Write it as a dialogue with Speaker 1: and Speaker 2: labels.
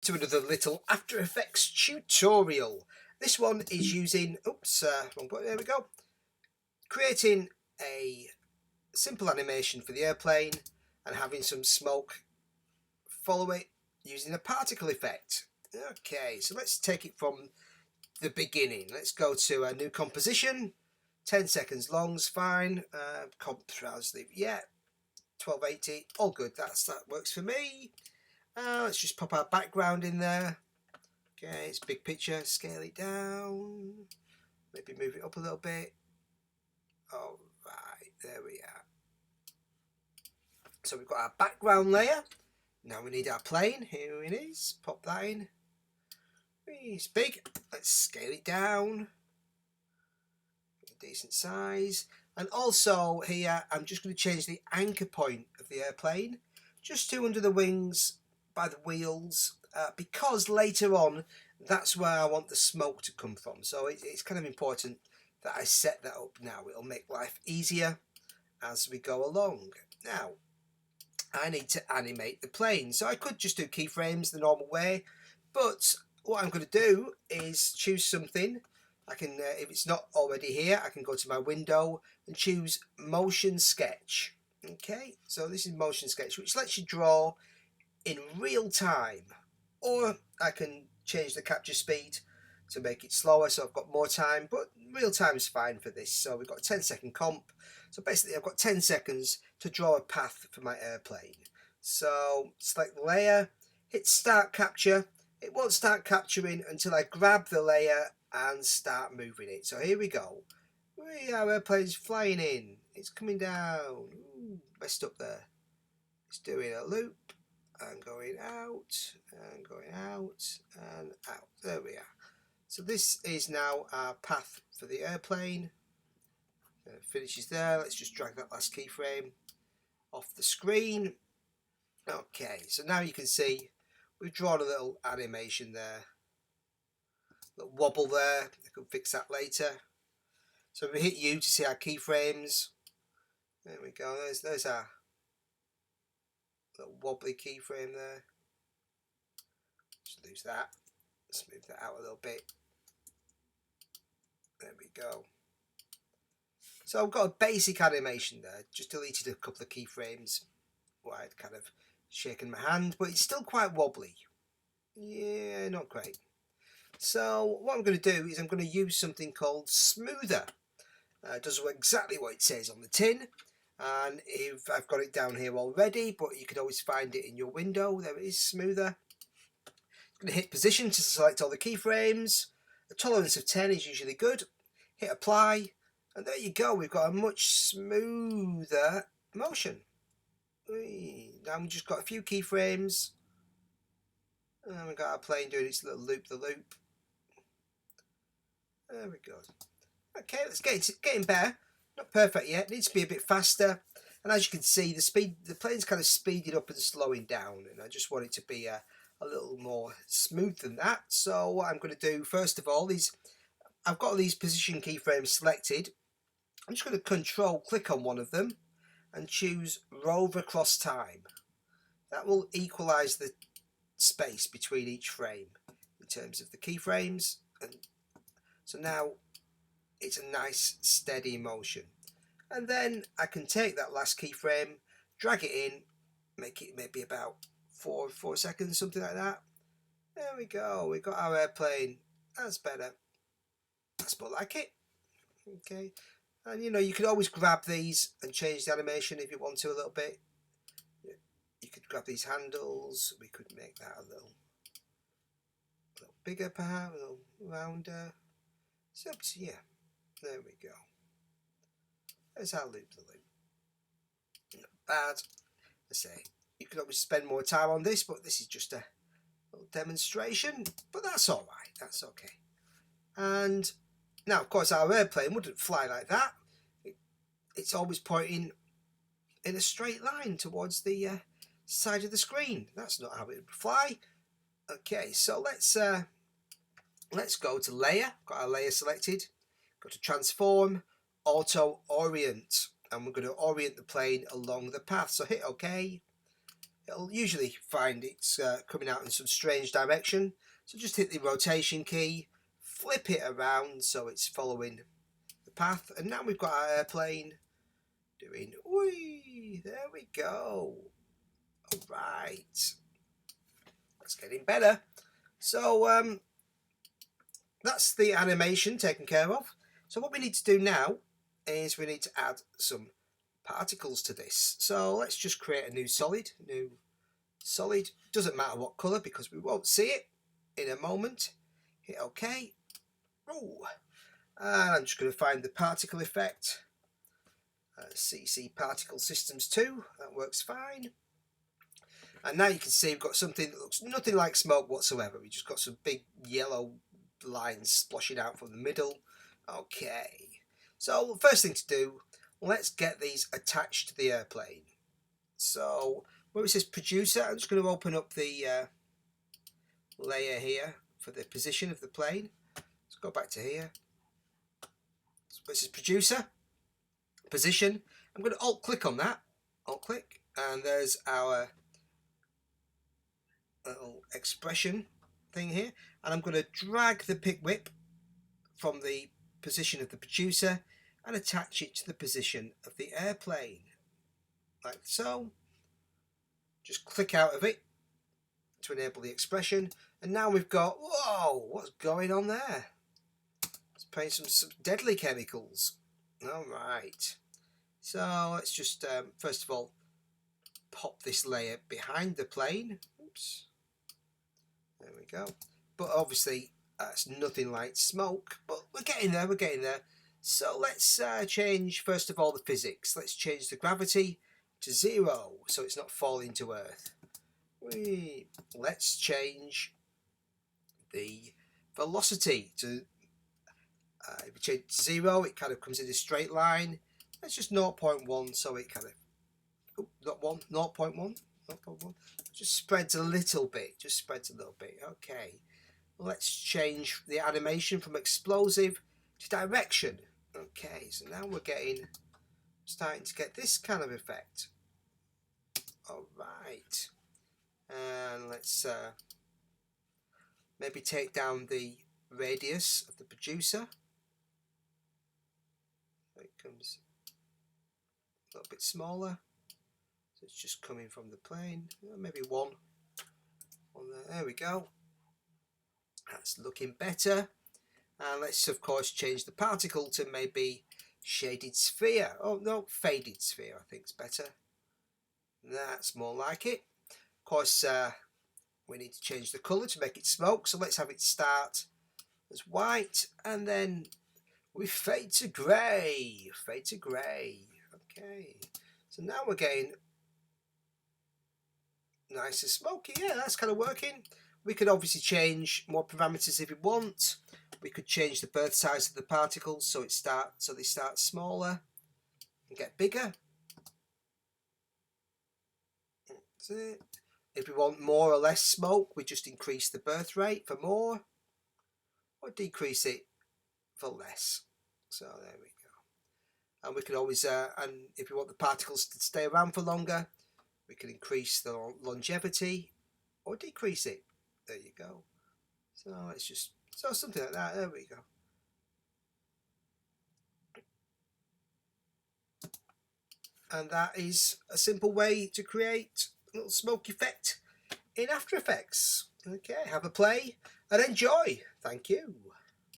Speaker 1: To another little After Effects tutorial. This one is using, wrong button, there we go. Creating a simple animation for the airplane and having some smoke follow it using a particle effect. Okay, so let's take it from the beginning. Let's go to a new composition. 10 seconds long's fine. Comp browse leave, yeah. 1280, all good, that works for me. Let's just pop our background in there. Okay, it's big picture, scale it down, maybe move it up a little bit. Alright, there we are. So we've got our background layer. Now we need our plane. Here it is. Pop that in. It's big. Let's scale it down. Decent size. And also here, I'm just going to change the anchor point of the airplane just to under the wings by the wheels, because later on that's where I want the smoke to come from. So it's kind of important that I set that up now. It'll make life easier as we go along. Now I need to animate the plane, so I could just do keyframes the normal way, but what I'm going to do is choose something. I can, if it's not already here, I can go to my window and choose motion sketch. Okay, so this is motion sketch, which lets you draw in real time, or I can change the capture speed to make it slower so I've got more time, but real time is fine for this. So we've got a 10-second comp, so basically I've got 10 seconds to draw a path for my airplane. So select the layer, hit start capture. It won't start capturing until I grab the layer and start moving it. So here we go. Our airplane's flying in, it's coming down. Ooh, messed up there. It's doing a loop and going out and going out and out. There we are. So this is now our path for the airplane. It finishes there. Let's just drag that last keyframe off the screen. Okay, so now you can see we've drawn a little animation there. A little wobble there. I can fix that later. So we hit U to see our keyframes. There we go. There's our little wobbly keyframe there. Just lose that. Smooth that out a little bit. There we go. So I've got a basic animation there. Just deleted a couple of keyframes where I'd kind of shaken my hand, but it's still quite wobbly. Yeah, not great. So what I'm going to do is I'm going to use something called Smoother. It does exactly what it says on the tin. And if I've got it down here already, but you could always find it in your window. There it is, Smoother. I'm going to hit position to select all the keyframes. A tolerance of 10 is usually good. Hit apply, and there you go. We've got a much smoother motion. Now we've just got a few keyframes, and we've got our plane doing its little loop the loop. There we go. Okay, let's get getting better. Not perfect yet. Needs to be a bit faster. And as you can see, the plane's kind of speeding up and slowing down, and I just want it to be a little more smooth than that. So what I'm going to do first of all is I've got these position keyframes selected. I'm just going to control click on one of them and choose Rove Across Time. That will equalize the space between each frame in terms of the keyframes, and so now it's a nice steady motion. And then I can take that last keyframe, drag it in, make it maybe about 4 seconds, something like that. There we go, we got our airplane. That's better. That's more like it. Okay, and you know, you could always grab these and change the animation if you want to a little bit. You could grab these handles. We could make that a little bigger, perhaps, a little rounder. It's up to you. There we go. There's our loop the loop. Not bad. I say you could always spend more time on this, but this is just a little demonstration. But that's all right. That's okay. And now, of course, our airplane wouldn't fly like that. It's always pointing in a straight line towards the side of the screen. That's not how it would fly. Okay, so let's go to layer. Got our layer selected. Go to transform, auto orient, and we're going to orient the plane along the path. So hit OK. it'll usually find it's coming out in some strange direction. So just hit the rotation key, flip it around so it's following the path, and now we've got our airplane doing whee. There we go. All right, that's getting better. So that's the animation taken care of. So what we need to do now is we need to add some particles to this. So let's just create a new solid. Doesn't matter what colour because we won't see it in a moment. Hit OK. Oh, and I'm just going to find the particle effect. CC Particle Systems 2. That works fine. And now you can see we've got something that looks nothing like smoke whatsoever. We just got some big yellow lines splashing out from the middle. Okay. So first thing to do, let's get these attached to the airplane. So where it says producer, I'm just going to open up the layer here for the position of the plane. Let's go back to here. So this is producer, position. I'm going to alt click on that. Alt click, and there's our little expression thing here. And I'm going to drag the pick whip from the position of the producer and attach it to the position of the airplane, like so. Just click out of it to enable the expression, and now we've got, whoa, what's going on there? Let's paint some deadly chemicals. All right, so let's just first of all pop this layer behind the plane. Oops, there we go. But obviously that's nothing like smoke, but we're getting there. So let's change first of all the physics. Let's change the gravity to 0 so it's not falling to Earth. Let's change the velocity to if we change to 0, it kind of comes in a straight line. Let's just 0.1 so it kind of, not 1, 0.1, just spreads a little bit, Okay, let's change the animation from explosive to direction. Okay, so now we're starting to get this kind of effect. All right, and let's maybe take down the radius of the producer. It comes a little bit smaller, so it's just coming from the plane. Maybe one there. There we go. That's looking better. And let's of course change the particle to maybe shaded sphere. Oh no, faded sphere I think is better. That's more like it. Of course we need to change the colour to make it smoke, so let's have it start as white and then we fade to grey. Okay, so now we're getting nice and smoky. Yeah, that's kind of working. We could obviously change more parameters if we want. We could change the birth size of the particles so they start smaller and get bigger. That's it. If we want more or less smoke, we just increase the birth rate for more or decrease it for less. So there we go. And we can always, and if we want the particles to stay around for longer, we can increase the longevity or decrease it. There you go. So let's just, so something like that. There we go. And that is a simple way to create a little smoke effect in After Effects. Okay, have a play and enjoy. Thank you.